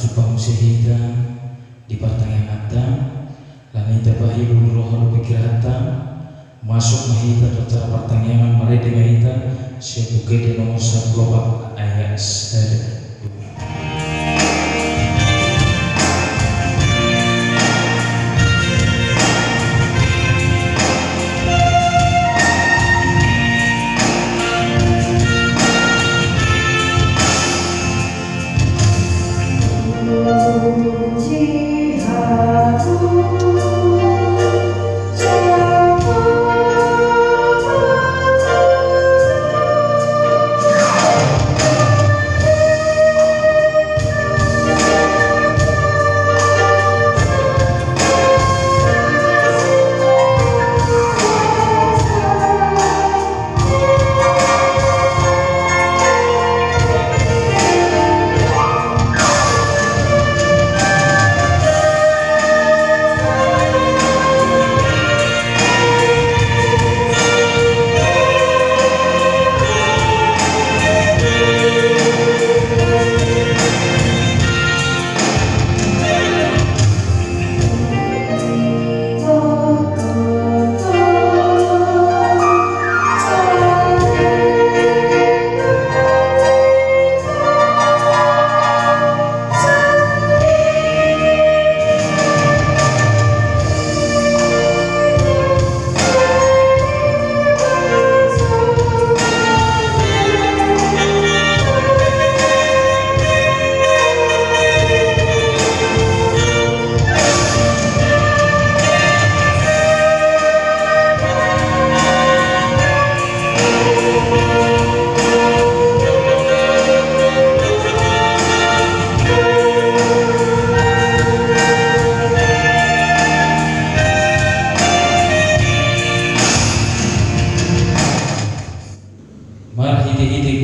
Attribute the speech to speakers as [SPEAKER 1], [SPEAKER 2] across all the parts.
[SPEAKER 1] jumpa musihita di pertanyaan lanita bahibul rohal pikirata masuk mahita tercara pertanyaan mereka mahita siapa di nomor 1 ayat 1.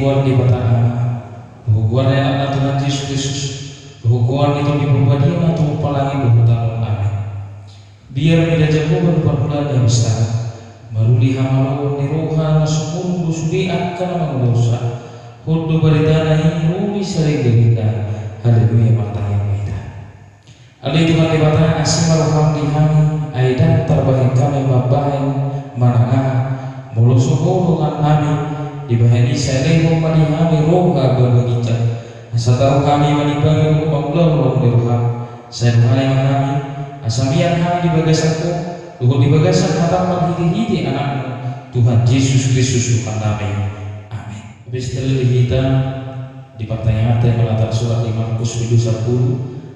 [SPEAKER 1] Kuat di pertanyaan hukuman yang anak Tuhan Yesus Kristus hukuman itu diperbadian atau pelangi berhutang amin biar tidak jauh berperbulan yang besar maruli hamalau niroha nasukun busudi akan mengurusa hudu baritanahi ruli sering gerita haleluya pertanyaan kita alih Tuhan di pertanyaan asim maruham dihami aidan terbaik kami mabahin manangah mulusuhu dengan amin di bahani saya memahami roha berbagica asal kami menimbangi Allah roha saya memahami asamian kami di bagasanku luhur di bagasan hatapan hidi anakmu Tuhan Yesus Kristus Tuhan kami amin. Habis itu kita di pertanyaan yang melatar surat di Markus 10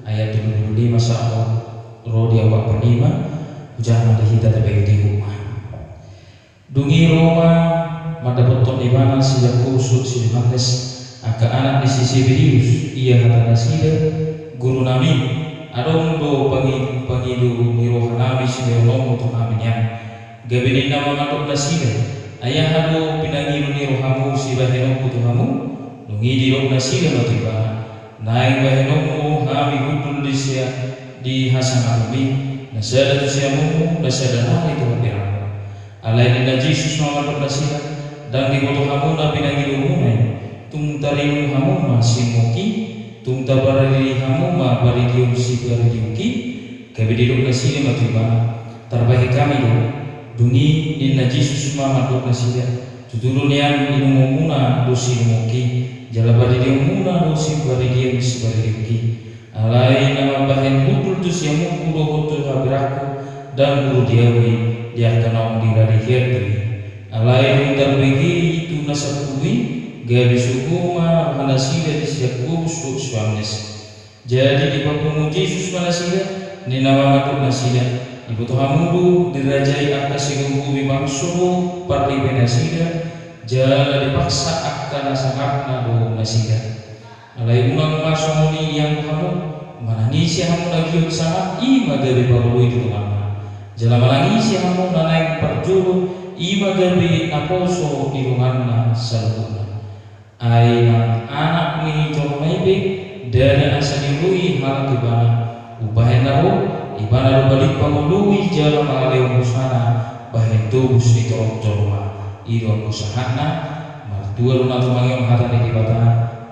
[SPEAKER 1] ayat 25 saat roh di awak penima ujahan kita terbaik di rumah dungi Roma mada beton di mana si Yakobus si Yohanes aka anak di sisi Berius ia kata nasida guru nami adong do pangidu ni roh nami si Meolong untuk aminnya gabini nama matok nasida ayah hado pinangilu ni rohamu si bahenong kutuhamu nungi di roh nasida notiba naik bahenongmu kami hudul di hasan alumi nasada tu siamu nasada nari Tuhan diramu alai di Yesus nama matok nasida dan di bodoh kamu nabi nagi lumune tung tarimu kamu masih moki tung tabarari kamu ma bari dium si bari diuki kabe di dok nasi ma tiba terbaik kami do duni inna Yesus ma madok nasi ya tutulunian ilmumuna dosi moki jala bari diumuna dosi bari dium si bari diuki alai nama bahen hudul dus yang kudo hotu habiraku dan guru diawi dia kenal dirari hirdri alai terbagi itu nasabui gabi sukuma manasida di Yakobus Yohanes jadi di papungu Yesus manasida ni nama matuk nasida ibu Tuhamudu dirajai atas sigunggu bimangsuhu parti benasida jala dipaksa akan nasakakna do nasida alai unang masumuni yang kamu manangisi kamu lagi sama ima gabi paulu itu Tuhan jala manangisi kamu nanaik perjuru ima gabi naposo irunganna saluna aina anak ni tormaibe dari asanilui hal kibana ubahen naro ibana balik pangului jala maleo musana bahen tubus ni torong jorma iro usahana martua luna tumangyong hata ni dibata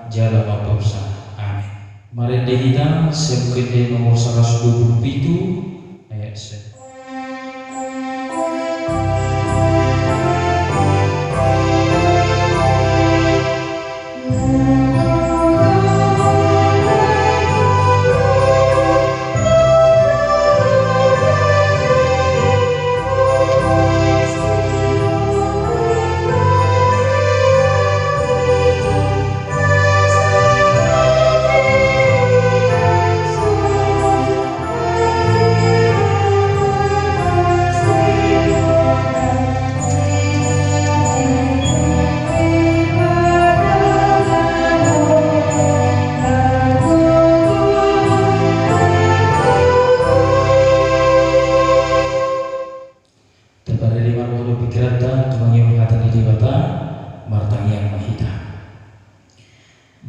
[SPEAKER 1] jala mapausa amin. Mari dihidang sebut nomor 127 ayat 1.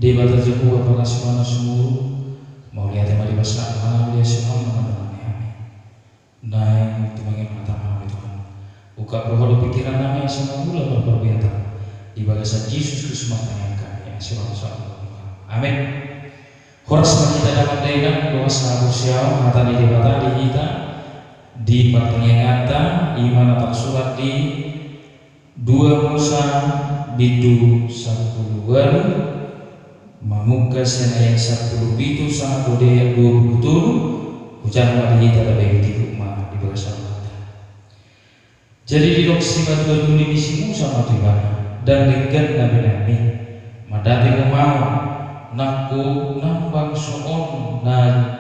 [SPEAKER 1] Debata Jawa para semana sumur mau lihat yang di bahasa mana dia semua mengenai kami. Naik tumangi mengatakan Tuhan. Buka roh pikiran kami semua mula berperbiatan di bagasan Yesus Kristus makanya kami semua. Amin. Horas kita dapat dayang doa sahabat siau hata di debata di kita di pertanyaan iman atau surat di 2 Musa bidu 10 Mamungkas yang ayat 10 itu sangat budaya 20 hujan pada kita tapi di rumah di bawah sana. Jadi di lokasi batu dulu di sini sama Tuhan dan dengan nabi-nabi madati mau naku nambang soon na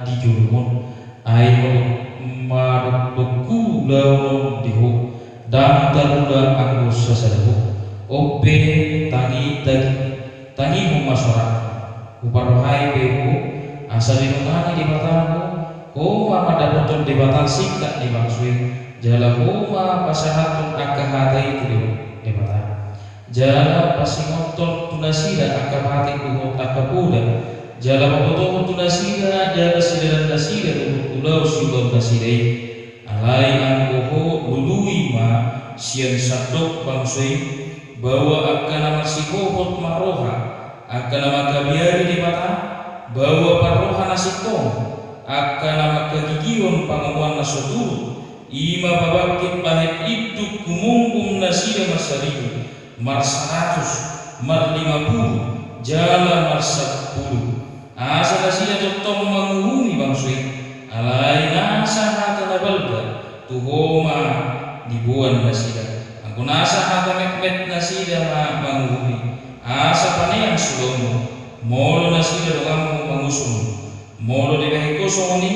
[SPEAKER 1] di jurumon ayo maruku lawan dihu dan taruda aku sasadahu ope tangi masyarakat uparohai bebu asal dinungani di batamu koma pada botol di batang singkat di bangsui jala koma pasahatun akahata itu di batang jala pasingotor tunasida akahati kumut akapuda jala mabotoh tunasida jala sidaran nasida ulau sidon nasidai alai angkoho lului ma sian sadok bangsui bahwa akan nama sikohot maroha akan nama kabiari di mata bahwa paroha nasitong akan nama kegigion pangamuan nasotur ima babakit bahit itu kumungkum nasida marsaribu mar 100 mar 50 jala mar 10 asa nasida totong menguhumi bangsui alai nasa hata nabalga tuhoma dibuan nasida aku nasa hata mekmet nasida menguhumi asa paneang sulomo molo nasida dogamu mangusum molo di bahiko soni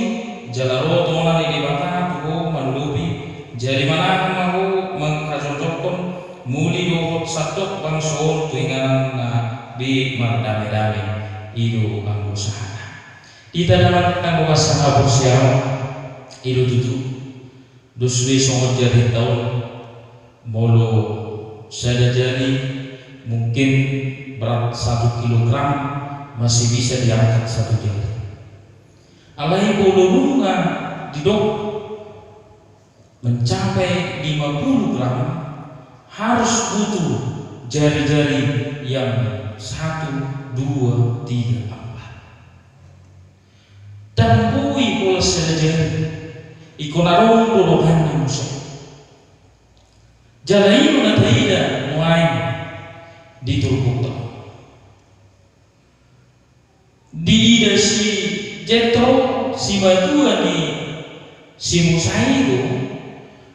[SPEAKER 1] jalaro tonani di bata tuho manulubi jari mana mahu mengkajotokon muli dohot satok bangson tuinganan na di mardame-dame ido anggo sahana ita dalam anggo saha bersiaw ido tutu dusri songot jadi tahun molo sada jadi mungkin berat 1 kilogram masih bisa diangkat 1 jari. Alai bolonunga didok mencapai 50 gram harus butuh jari-jari yang 1, 2, 3, 4 dan bui pola jari ikonarong dolokan yang musuh jalainu na taida muain di Turkuta di ida si Jetro si Batua di si Musaido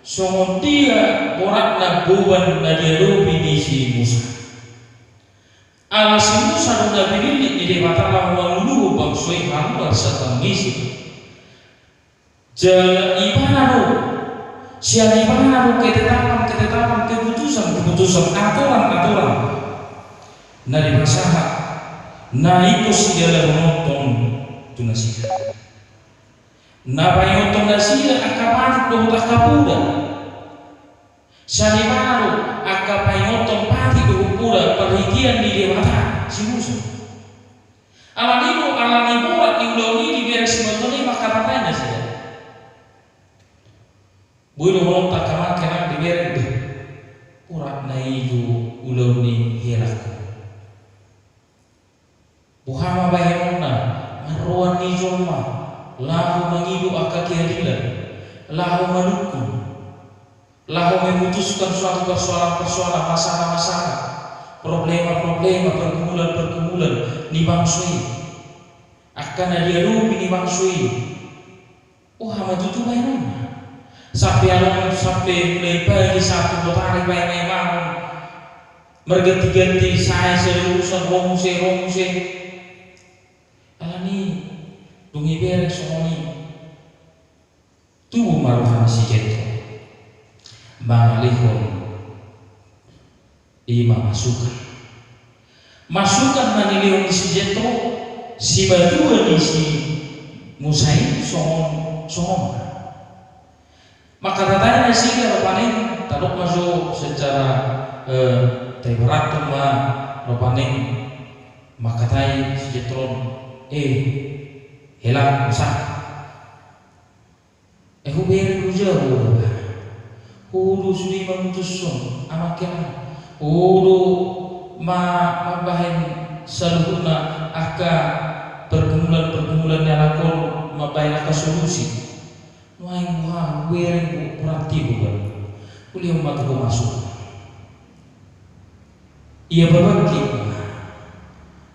[SPEAKER 1] songon dia borak na buban na diarobi di si Musa ala si Musa na pinili di mata lang wangulu bang suy hambar sa tangisi jala ibanaro siya ibanaro ketetapan keputusan aturan na dibasaha na ito sigala menonton tunasida na payoton na sila akapatik dohot akapuda sanimaro akapayoton pati dohot puda perhikian di dewata si Musa alanibo iulawi di beres matoni makaratanya sila builo honta kama kena di beres urat na itu ulawi herak Muhammad bayangna lahu mendukung, lahu memutuskan suatu persoalan-persoalan, masalah-masalah, problema-problema, pergumulan-pergumulan ni bangsui akan dia lupi ni bangsui. Oh hama tutu mainan sampai mulai pagi satu botari bayi memang berganti-ganti saya selurusan romuse alani dungi berek soni tubuh maruhan si jeto bangalihon ima masukan manilion si jeto si badua di si musai sohong maka tatanya sih kalau paling taluk masuk secara teberat ma ropaning maka tai sejetron helang usah hubere jauh hudu sudi memutuskan amakan hudu mabahin seluruhna aka pergumulan yang lakon mabahin aka solusi nuai muha were kurati bukan kuliah mata masuk ia berbagi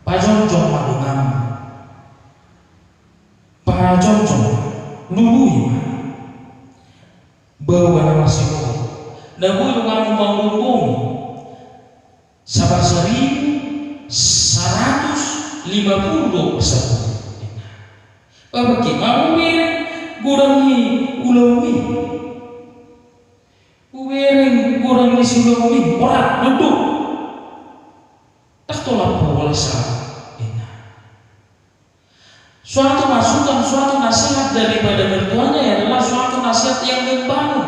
[SPEAKER 1] pajonjong madungam pajonjong lului bawa nama siapa nabu yang mengumum 1.150 persatu berbagi mau gurangi ulami uwering gurangi sulami orang duduk tak tolak boleh salah suatu masukan, suatu nasihat daripada mertuanya adalah suatu nasihat yang membangun,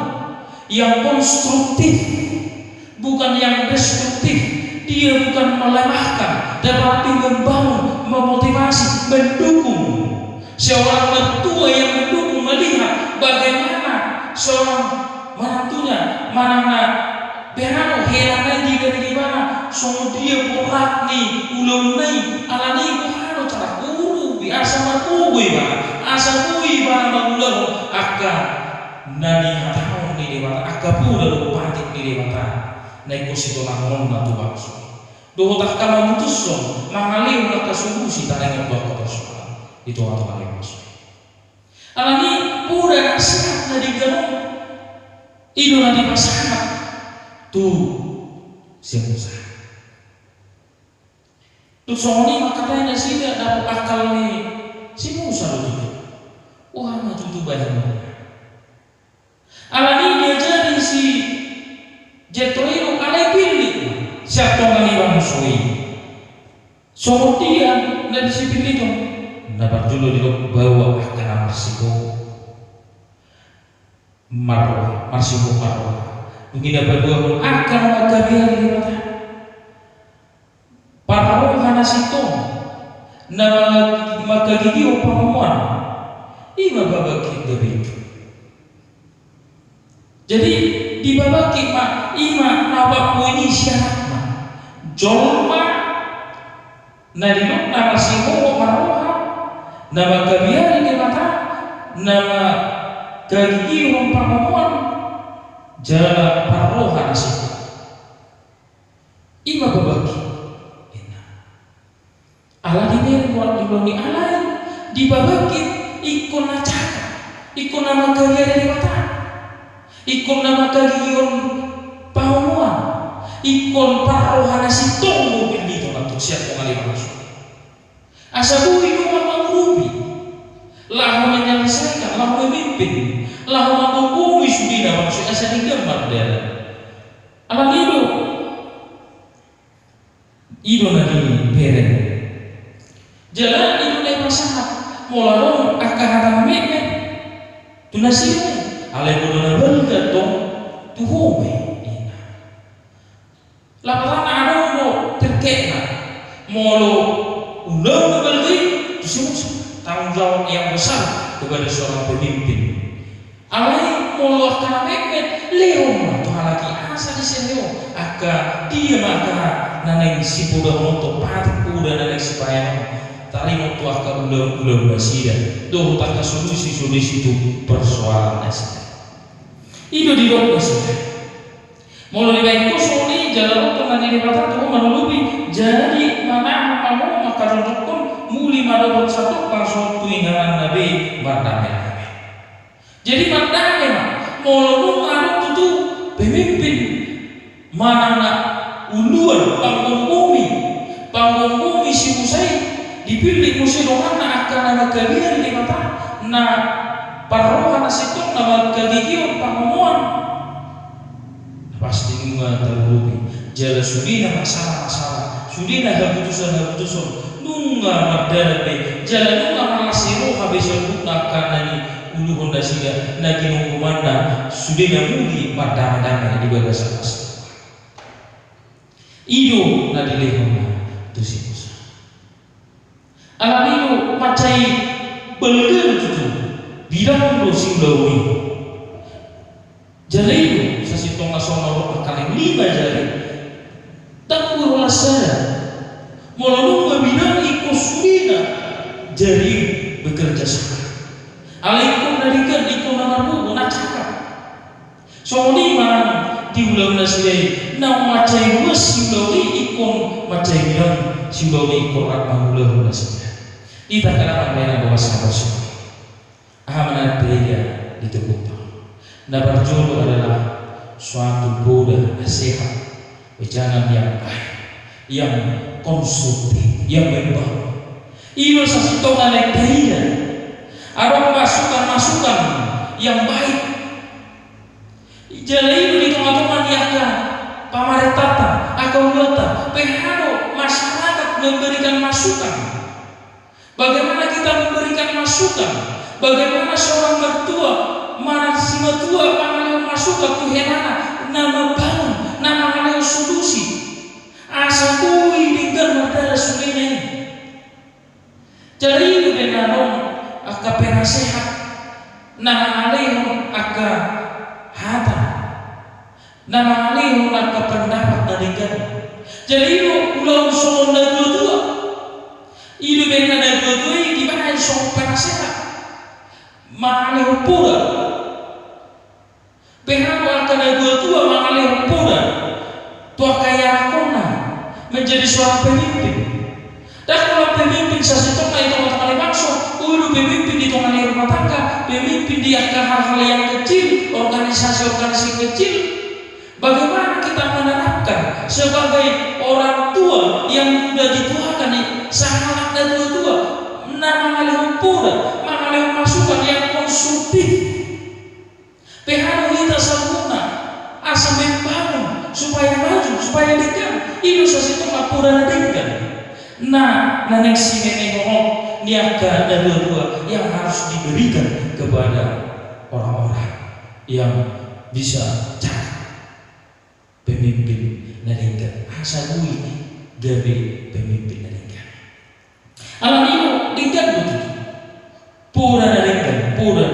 [SPEAKER 1] yang konstruktif, bukan yang destruktif. Dia bukan melemahkan, tetapi membangun, memotivasi, mendukung. Seorang mertua yang mendukung melihat bagaimana seorang menantunya mana berano herangan di mana so dia borak ni ulun ni alani buhano cara ulu biasa makui ba asa kui ba magulo akka nani hatahon ni dewata akka pura patik ni dewata naik kosito nahon na tu bakso do tak kama mutuson mangali na kasulusi tanang buat persoalan itu atau kali masuk alani pura nasihat na digano ido na di pasangan tu siapa sah tu soalnya makanya sih tidak dapat akal nih si Musa itu wah maju tu banyak alani dia jadi si Jetro itu alai pilih siapa kali bangusui soal dia dari si pilih tu dapat dulu di bawa akan marsiko marsiko begini berdua pun akan magabihan di mata para roh hanasitong na magagigi o pamamuan ima babaki gabi jadi di babaki ima nawapo ini syarat jolma na dinok na masimo o maroha na magabihan di mata na magagigi o pamamuan jalan paroha nasi ima babaki ala dini kuat dibagi alai dibabaki ikon nacaka ikon nama kaya dari mata ikon nama kagion pahamuan ikon paroha nasi tunggu pilih itu untuk siap pengali masuk asabu itu mengurubi lahu menyelesaikan lahu memimpin lahu menghubungi sudina maksud asal digambar dia alam ido nadi peren jalan itu naik masalah mulai akan ada meme tunasih alai bodoh belga dong tuhome laporan ada lo terkena molo undang belgi itu tanggung jawab yang besar kepada seorang pemimpin alai molo akan meme leon tuh lagi asa di sini aka dia maka naneng si budak untuk patik udah naneng si payah tari waktu akan ulang basida doh tak solusi itu persoalan asli Ido di dok maksudnya. Mau lebih baik kusuli jalan untuk nanti dipatah tuh menutupi. Jadi mana mau maka duduk pun muli madabot satu pasal tuingan Nabi berdamai. Jadi berdamai mau lu ada tuh pemimpin mana nak uluan panggung bumi si Musai dipilih musuh doang nak akan ada kalian di mata na parohan situ nama kegigian panguan pasti nggak terlubi jalan sudina masalah sudina keputusan nungga merdeka jalan nungga malasiru habis sebutna karena ni ulu honda siga nagi nunggu mana sudina mudi madama di bagasan mas ido na dilehona tu si Musa alam ido macai belger tu bilang lo singlawi jalai sasitong nasional akan lima jari tak berulas saya melalui webinar ikut sudina jari bekerja sama alaikum nadikan ikut namamu nak cakap soalnya mana di ulang nasiai nak macai was sulawi ikut macai bilang sulawi ikut rakmah ulang nasiai kita kenapa main bawa sahabat semua amanat dia ditemukan. Nah berjodoh adalah suatu boda nasihat bicara yang baik, yang konstruktif, yang membangun. Ini sasitokan yang dia ada masukan yang baik. Jadi ini teman-teman yang pamarentah, akaulata, pengaruh masyarakat memberikan masukan. Bagaimana kita memberikan masukan? Bagaimana seorang mertua, mana si mertua mengalami masukan kehenana, nama bangun, nama mengalami solusi. Asa kui dengan modal sungai ini. Jadi itu dengan agak penasehat, nama mengalami agak hata, nama mengalami agak pendapat dari kan. Jadi itu ulang soal dua-dua. Itu dengan dua-dua ini gimana soal penasehat. Mengalih pura pengaruh akan dua mengalih pura tua kaya kona menjadi seorang pemimpin dan kalau pemimpin sesuatu itu teman-teman maksud ulu pemimpin di tengah rumah tangga pemimpin di akan hal-hal yang kecil organisasi kecil bagaimana kita menerapkan sebagai orang tua yang sudah dituakan sangat dan dua mengalih pura mengalih masukan yang konstruktif pengaruh kita sempurna asal membangun supaya maju supaya dekat itu sesuatu laporan dekat nah nenek si nenek ngomong niaga dan dua yang harus diberikan kepada orang-orang yang bisa cari pemimpin nenek asal gue gawe pemimpin nenek alam itu dekat betul pura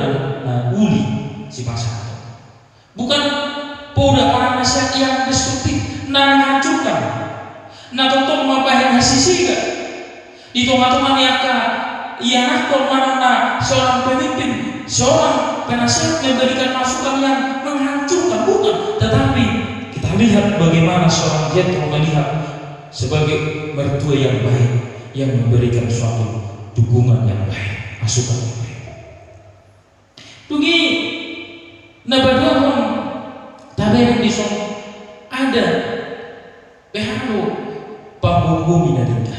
[SPEAKER 1] na uli si masyarakat bukan pura orang masyarakat yang destruktif na menghancurkan na tonton mabahin hasisiga itu teman-teman yang nakal mana seorang pemimpin seorang penasehat memberikan masukan yang menghancurkan bukan tetapi kita lihat bagaimana seorang jentro melihat sebagai mertua yang baik yang memberikan suatu dukungan yang baik masukan yang baik tugi nabadahon tabayang dison ada behano panggung minadika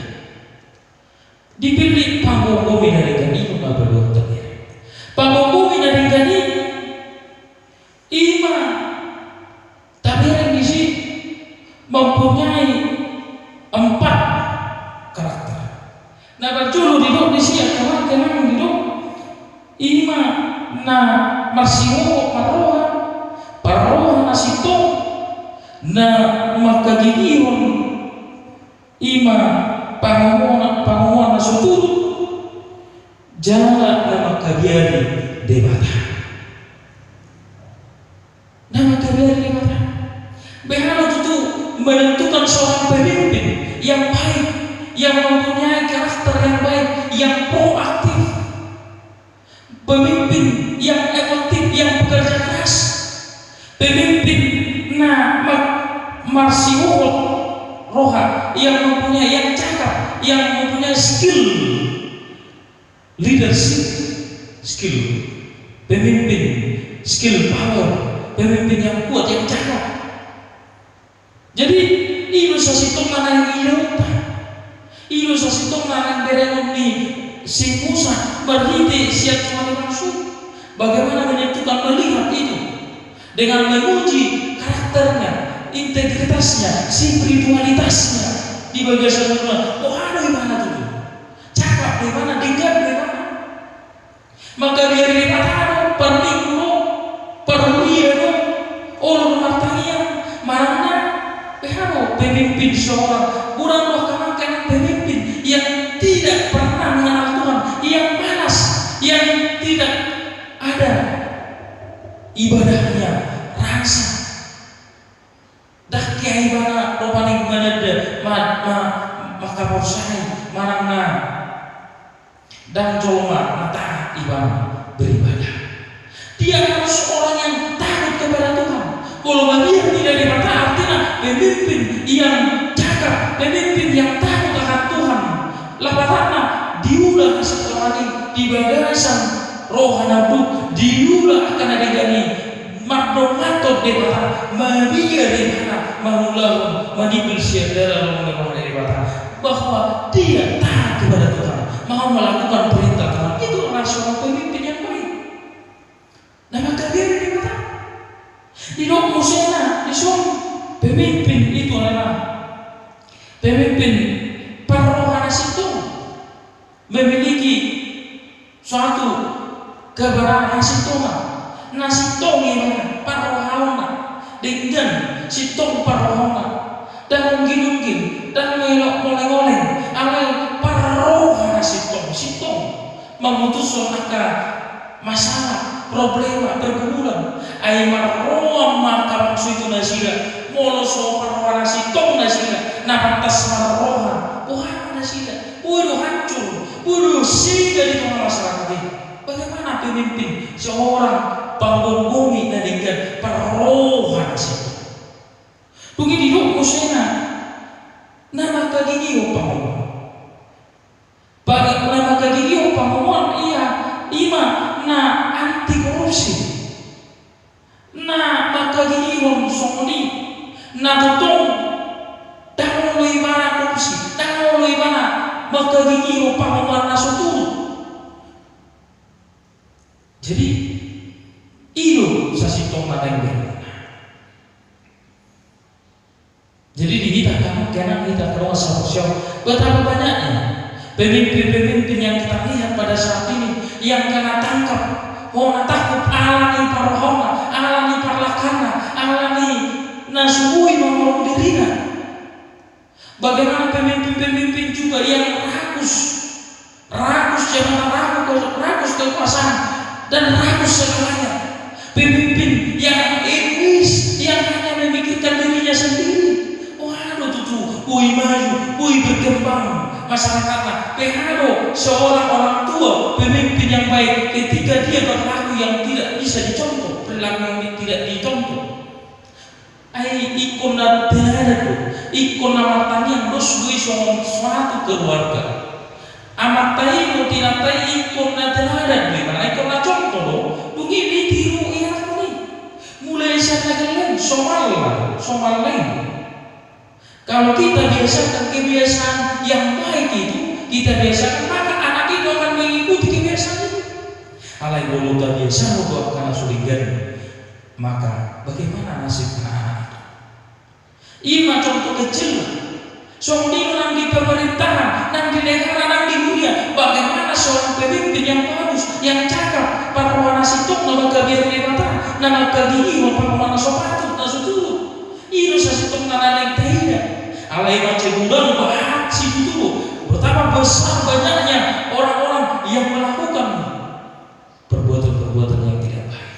[SPEAKER 1] dipilih panggung minadika itu nabadahon tabayang panggung minadika ini ima tabayang disi mempunyai 4 karakter nabadjulu didok disi akawan kemang didok ima na marsingo paroha na sito na makagigihon ima panguan na suturo jala na makabiyari debata behana itu menentukan seorang pemimpin yang baik yang mempunyai karakter yang baik yang proaktif pemimpin yang efektif yang bekerja keras Pemimpin marsiul roha yang mempunyai, yang cakap, yang mempunyai skill leadership, skill pemimpin, skill power, pemimpin yang kuat, yang cakap. Jadi ilustrasi itu mana yang ilustrasi itu mana berengom ni si Musa berhenti siap cuma masuk. Bagaimana menentukan melihat itu dengan menguji karakternya, integritasnya, spiritualitasnya di bagian sana. Oh ada di mana tuh? Cakap di mana? Dengar di mana? Maka dia dikatakan perminggu, perliano, orang matanya, mana? Pemimpin seorang kurang loh kemakan pemimpin yang tidak pernah mengenal Tuhan, yang malas, yang tidak ada ibadahnya, rasa dah kiai mana ropaning mana de maka borsai mana dan colma mata ibadah beribadah. Dia harus orang yang takut kepada Tuhan. Kalau dia tidak dimata, artinya pemimpin yang cakap, pemimpin yang takut akan Tuhan. Lapatannya diulah setelah di bagasan roh nabuk, diulah akan ada gani makdomatot debata, maria debata, mahulah manipul siadara lalu dari debata, bahwa dia taat kepada Tuhan, mau melakukan perintah Tuhan. Itu adalah seorang pemimpin yang baik. Nah maka dia debata. Hidup musena, isom pemimpin itu adalah pemimpin perrohana situ memiliki suatu keberadaan situma, nasitong yang perrohana dengan sitong perrohana dan mungkin dan melok oleh-oleh alai perrohana sitong memutus suatu masalah problema pergumulan ay marroam maka maksud itu nasira molo so perrohana sitong nasira napantas marroha Tuhan nasira udah hancur udah sehingga di tengah masyarakat ini. Bagaimana pemimpin seorang bangun bumi dengan perrohana sitong begini dong musena nama kagigi upamuan nama kagigi upamuan iya ima na anti korupsi na makaginiwang songli na totong dahil lo'y mana korupsi dahil lo'y mana makaginiwang pangamuan na suturo. Jadi ilo sa sitong matanggan. Jadi di kita karena kita keluar sosial betapa banyaknya pemimpin-pemimpin yang kita lihat pada saat ini yang kena tangkap, hona takut alani parohona, alani parlakana, alani nasui mengurung dirinya. Bagaimana pemimpin-pemimpin juga yang rakus jangan rakus kekuasaan dan rakus segalanya. Pemimpin yang egois, yang hanya memikirkan dirinya sendiri. Waduh tuh, maju, berkembang. Masyarakatnya, pengaruh seorang orang tua pemimpin yang baik ketika dia berlaku yang tidak bisa dicontoh, perilaku yang tidak dicontoh. Ikon na telada, ikon na matani yang dos dui suatu keluarga. Amatai no tinatai ikon na telada, gimana ikon na contoh lo, begini tiru iya ni. Mulai saya kalian somal lain. Kalau kita biasakan kebiasaan yang baik itu, kita biasakan maka anak itu akan mengikuti kebiasaan itu. Alai bolu tak biasa untuk akan suligan, maka bagaimana nasib anak itu? Ima contoh kecil, soalnya nang di pemerintahan, nang di negara, nang di dunia, bagaimana seorang pemimpin yang bagus, yang cakap, parwana sitok, nama kabiar debata, nama kagini, parwana sopatut, nasutulu, ino sa sitok nananek tidak. Alai macam gudang bahat situ betapa besar banyaknya orang-orang yang melakukan perbuatan-perbuatan yang tidak baik,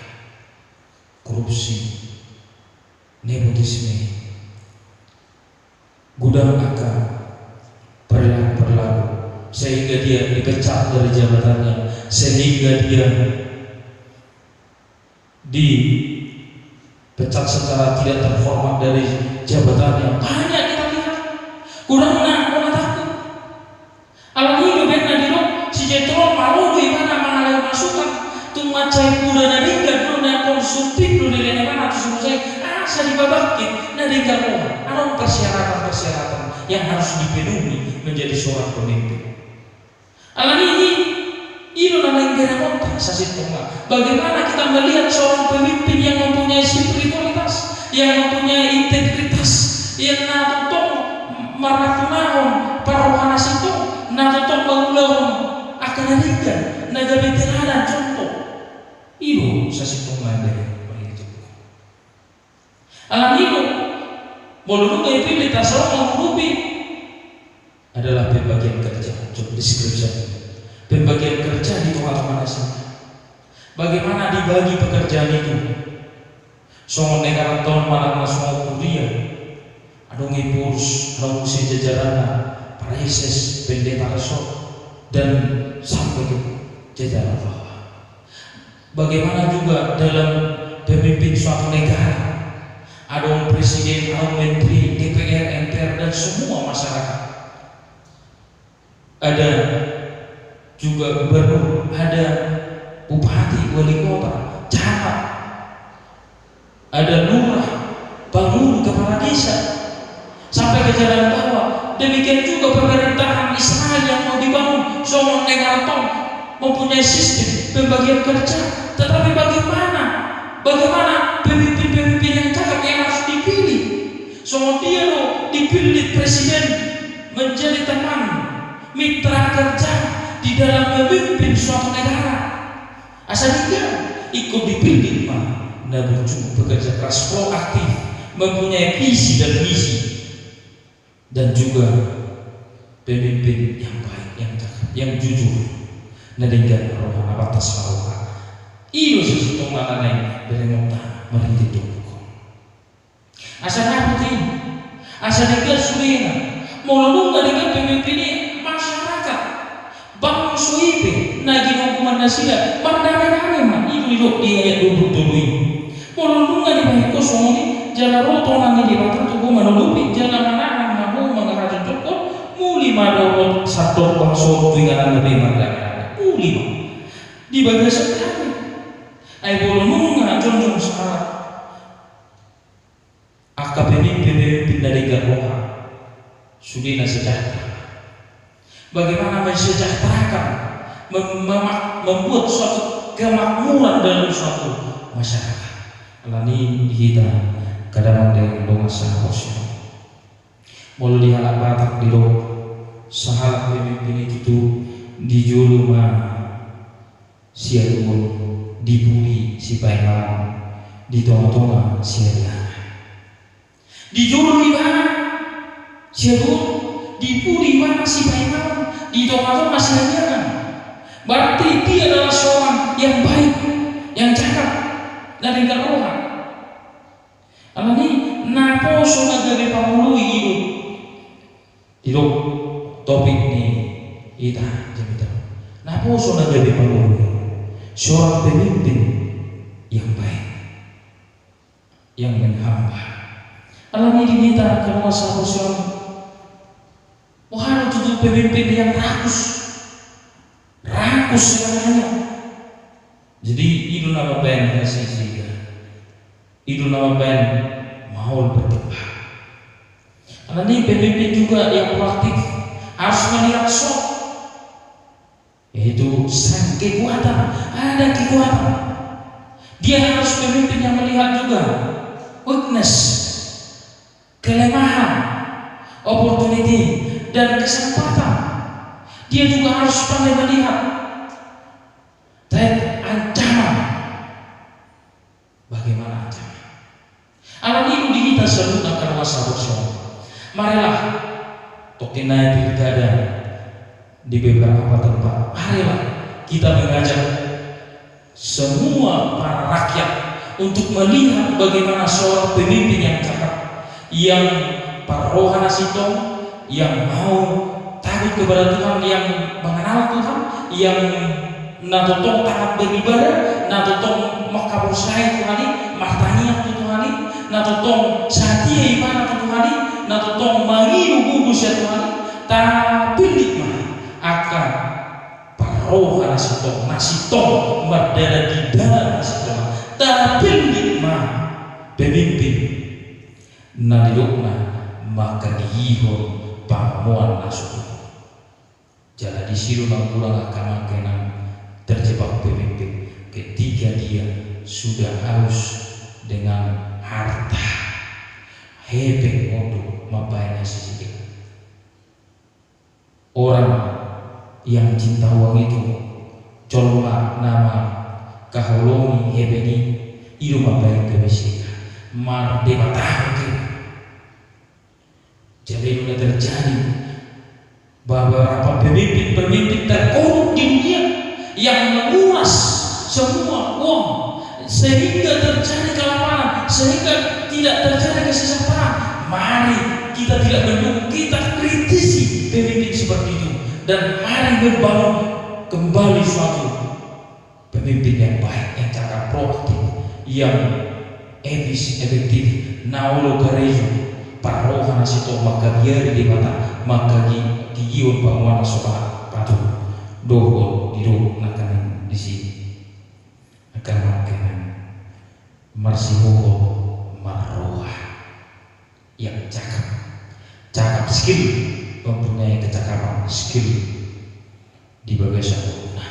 [SPEAKER 1] korupsi, nepotisme, gudang akal, perilaku sehingga dia dipecat dari jabatannya, sehingga dia pecat secara tidak terhormat dari jabatannya. Banyak kita lihat. Kurang nak takut. Alam hidup yang nadiro si Jetro malu di mana mengalami masukan. Tuma cai kuda nariga dulu na konsumtif dulu dari mana tu suruh saya asa dibabakin nariga roh. Ada persyaratan yang harus dipenuhi menjadi seorang pemimpin. Alam ini namanya geremonta sasid tengah. Bagaimana kita melihat seorang pemimpin yang mempunyai spiritualitas, yang mempunyai integritas, yang natutong maratunahon parohanas itu, natutong mangulahon akan narigan, nagabi teladan contoh. Ilo sasid tengah dari itu. Alam itu boleh gaya pilih tasawuf menghurupi adalah pembagian kerja. Coba deskripsi pembagian kerja di tengah-tengah sana. Bagaimana dibagi pekerjaan itu? Soal negara tahun mana soal kuliah, adong ipurs, adong sejajaran, pareses, pendeta resort, dan sampai ke jajaran bawah. Bagaimana juga dalam pemimpin suatu negara, adong presiden, adong menteri, DPR, MPR, dan semua masyarakat. Ada juga gubernur, ada bupati, wali kota, camat, ada lurah, penghulu, kepala desa, sampai ke jalan bawah. Demikian juga pemerintahan Israel yang mau dibangun, semua negara tong mempunyai sistem pembagian kerja. Tetapi bagaimana pemimpin-pemimpin yang cakap yang harus dipilih? Semua dia loh dipilih presiden menjadi teman, mitra kerja di dalam memimpin suatu negara. Asal dia ikut dipilih dan berjuang bekerja keras, proaktif, mempunyai visi dan misi, dan juga pemimpin yang baik, yang cakap, yang jujur, nadinggan roh atas Allah. Iyo sesuatu mana dari mata merintih tubuh. Asal nakutin, asal dia suina, mau lupa dengan pemimpin masyarakat. Bang suipe nagi hukuman nasila pandai-pandai mah ibu dia yang duduk ini. Mulunga di bawah kosong ini jalan roto nangi di bawah tubuh menutupi jalan mana nahu mengarah cukup muli madorot satu bangso dengan lebih mandang muli di bagian sekali. Ai mulunga jonjong salah. Akap pemimpin dari Garoha sudina sejahtera. Bagaimana mensejahterakan, membuat suatu kemakmuran dalam suatu masyarakat. Alani kita kadang dengan doa sahosnya. Mulu dihalak batak di doa sahalak pemimpin itu dijulu mah siatul dibuli si baiklah di tengah-tengah sialah. Dijulu di mana siatul dibuli mana si baiklah di tengah-tengah sialah. Berarti dia adalah seorang yang baik, yang cakap dari Garoha. Alani napo sunat dari pamului hidup topik ni kita jemita. Napo sunat dari pamului seorang pemimpin yang baik, yang menghamba. Alani kita kalau seharusnya wahana tutup pemimpin yang rakus semuanya. Jadi itu nama band sih. Itu nama band mau berkembang. Karena ini pemimpin juga yang proaktif harus melihat sok, yaitu kekuatan. Ada kekuatan. Dia harus pemimpin yang melihat juga weakness, kelemahan, opportunity, dan kesempatan. Dia juga harus pandai melihat ancaman. Bagaimana ancaman? Alam ini di kita selalu akan wasabosong. Marilah tokinai pilkada di beberapa tempat. Marilah kita mengajak semua para rakyat untuk melihat bagaimana seorang pemimpin yang cakap, yang parohana sitong, yang mau takut kepada Tuhan, yang mengenal Tuhan, yang natotong taat beribadah, natotong makabur saya Tuhan, martani Tuhan, na totong satia imana Tuhani na totong mangilu gugus ya Tuhani tapi nikma akan paroha nasitong madara di dalam nasitong tapi nikma pemimpin na dilukna maka dihihon pamuan nasutu jadi disiru nang pulang akan kenang terjebak pemimpin ketika dia sudah haus dengan harta hebeng untuk mabayanya sisi orang yang cinta uang itu colma nama kahulongi hebengi iru mabayang kebesika mar debatahake jadi sudah terjadi beberapa pemimpin terkorup di dunia yang menguras semua uang sehingga terjadi kelaparan, sehingga tidak terjadi kesejahteraan. Mari kita tidak mendukung, kita kritisi pemimpin seperti itu dan mari membangun kembali suatu pemimpin yang baik, yang cara proaktif, yang efektif. Naulo karejo paroha nasito maka biar di mata maka gigion panguana sobat patu doho dido nakan di sini akan makan marsihoho marroha yang cakap skill, mempunyai kecakapan skill di bagian sempurna.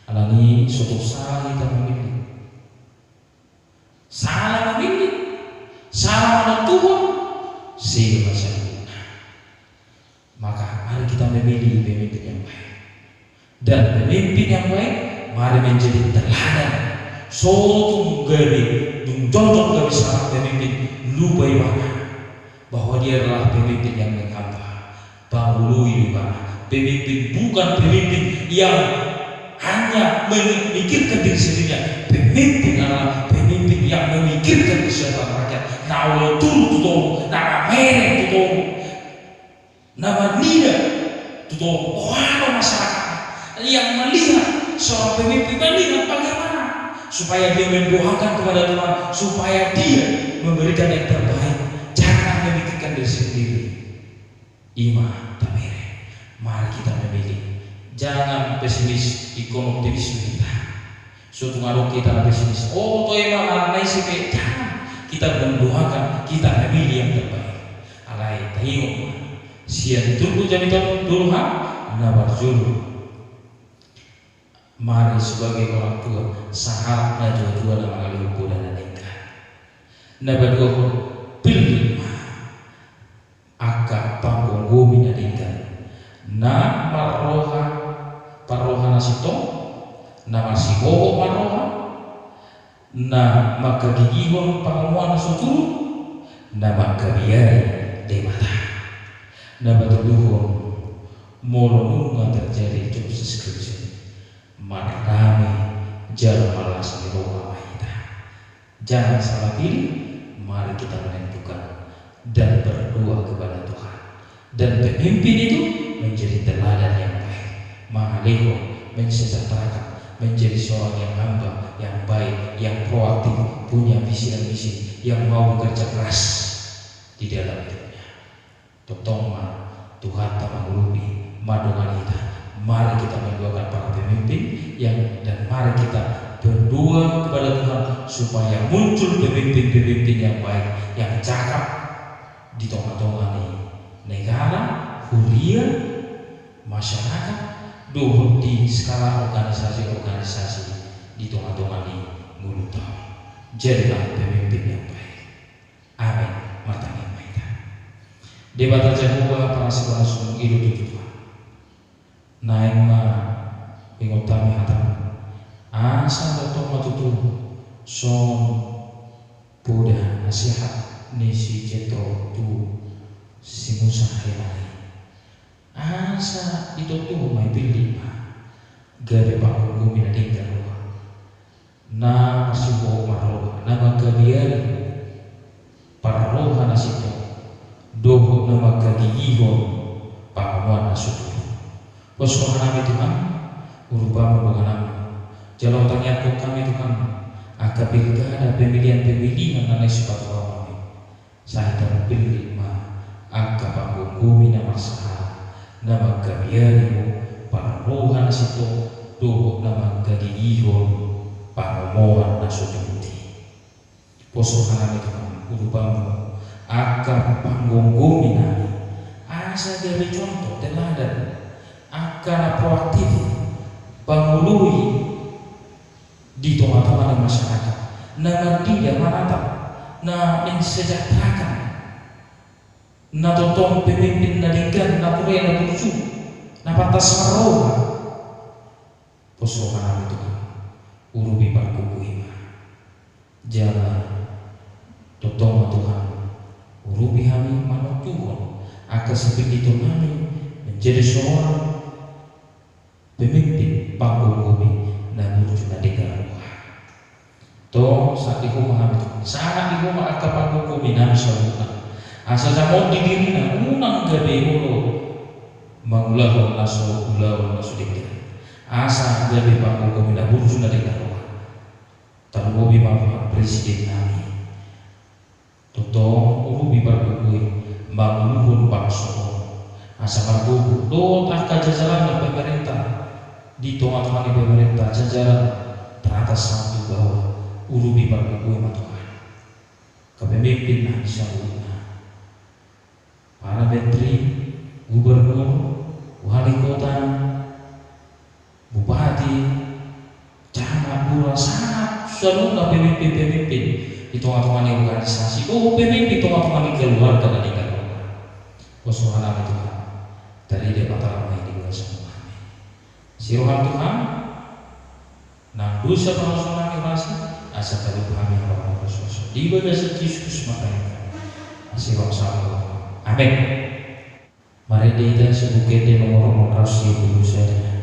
[SPEAKER 1] Alani suatu salah kita memilih salah Tuhan sehingga sempurna. Maka mari kita memilih pemimpin yang baik dan pemimpin yang baik mari menjadi teladan suatu gari contoh gak bisa pemimpin lupa mana bahwa dia adalah pemimpin yang menghamba bahului mana pemimpin bukan pemimpin yang hanya memikirkan diri sendirinya. Pemimpin adalah pemimpin yang memikirkan kesejahteraan rakyat. Nah, tuh, nama merek tuh, nama nida tuh, orang masyarakat yang melihat seorang pemimpin melihat bagaimana supaya dia mendoakan kepada Tuhan, supaya dia memberikan yang terbaik, jangan memikirkan diri sendiri. Ima tamere, mari kita memilih. Jangan pesimis, ikon optimisme kita. Suatu ngaruh kita pesimis. Oh, toh emang anak sih jangan. Kita mendoakan, kita memilih yang terbaik. Alai tayung, sian tunggu jadi dulu nabar julu. Mari sebagai orang tua saharapnya dua-dua nama kali hukum dan nikah. Nabar dua pilih akak panggung gumi nikah. Na paroha nasito na masihoho paroha na makagigihon pangamuan suturu na makabiyari demata na batuluhon molong nga terjadi job description marami jalan malas di roha kita. Jangan salah pilih, mari kita menentukan dan berdoa kepada Tuhan dan pemimpin itu menjadi teladan yang baik, mahaleho mensejahterakan, menjadi seorang yang hamba, yang baik, yang proaktif, punya visi dan misi, yang mau bekerja keras di dalam hidupnya. Totoma Tuhan tak mengulubi madongan kita. Mari kita mendoakan para pemimpin dan mari kita berdoa kepada Tuhan supaya muncul pemimpin-pemimpin yang baik, yang cakap di tengah-tengah negara, kuliah, masyarakat, dohut di skala organisasi di tengah-tengah ini mulut tahun. Jadilah pemimpin yang baik. Amin. Matanya baik. Debat Jehovah para sekolah sungguh hidup Tuhan. Naik pengutami hatam. Asa datang matutu son poda nasihat nisi jetro tu si Musa helai. Asa itu tuh mai pilih gare pak gumi na tinggal na sibo marroha na magkabiyan para roha na sito doho na magkagihihon pahawan na suto posko hanami Tuhan urubah membangun jalan tanya kami Tuhan aka pilkada pemilihan nanai sepatu kami saya terpilih aka panggungumi nama sah nama kabiarimu parohan situ doh nama gagihon paromohan nasuduti posokan itu urubamu aka panggungumi nani asa dari contoh teladan aka proaktif pangului di tengah-tengah masyarakat na tidak menatap na mensejahterakan na totong pemimpin na linggan na pura na tuju na patas maroha posokan itu urubi pakukuima jalan totong Tuhan urubi kami manut Tuhan akan seperti itu kami menjadi seorang pemimpin pangkumi dan menuju negara to saat itu memahami saat itu akan pangkumi dan saluran asal mau didirinya unang gabe ulo mangulah naso ulah naso dikira asal gabe pangkumi dan menuju negara terlebih bapak presiden kami toto urubi pangkumi bangun bangsa asal marbubu do tak jajaran pemerintah di tengah-tengah pemerintah jajaran teratas satu bawah urubi pangkumi Tuhan kepemimpinan syariah para menteri, gubernur, wali kota, bupati, camat, lurah sangat seluruh pemimpin di tengah-tengah organisasi, pemimpin tengah-tengah keluarga dan negara. Wassalamualaikum Tuhan dari depan ramai di luar semua. Sirohan Tuhan, nang dosa pengasungan irasi, asa tadi kami orang Rasul. Di bagasi Yesus makanya, siroh sama. Amin. Mari kita sebutkan di nomor rahasia dulu saya.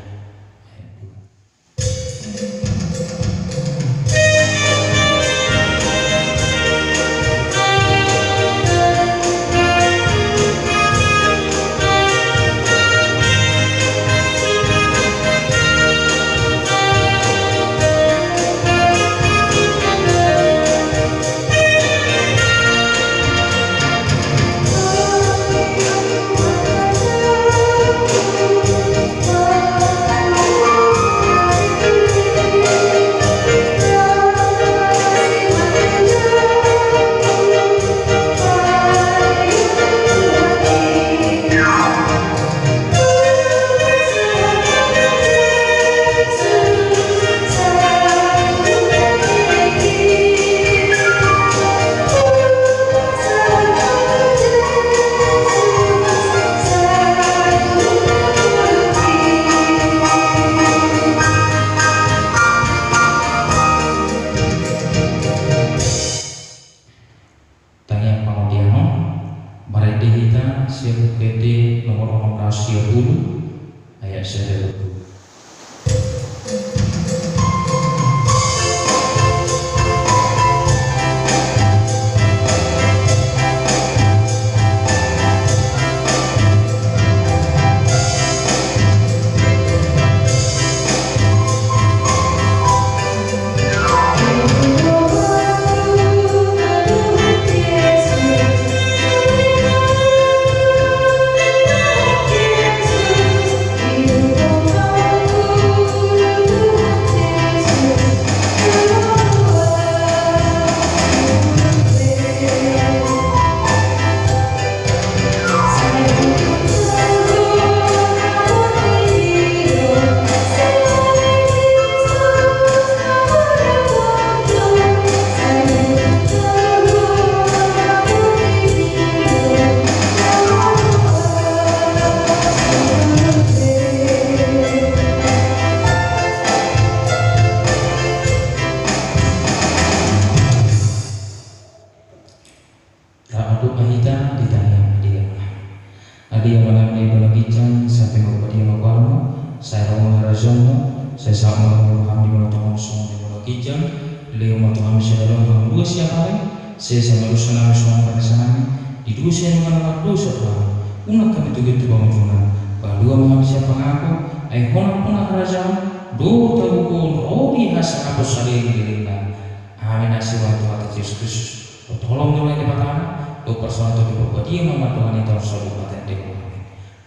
[SPEAKER 1] Amin asyik Tuhan Yesus Kristus. Tolong doa di pertama, doa personal untuk Bapak dia mama Tuhan itu harus selalu maten di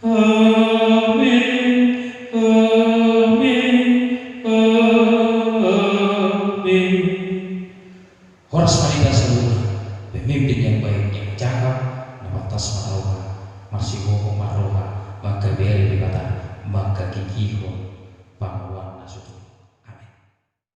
[SPEAKER 1] Amin. Amin. Horas wanita seluruh pemimpin yang baik yang cakap nabatas maroha masih bohong maroha maka beri dikata maka kikiho bahwa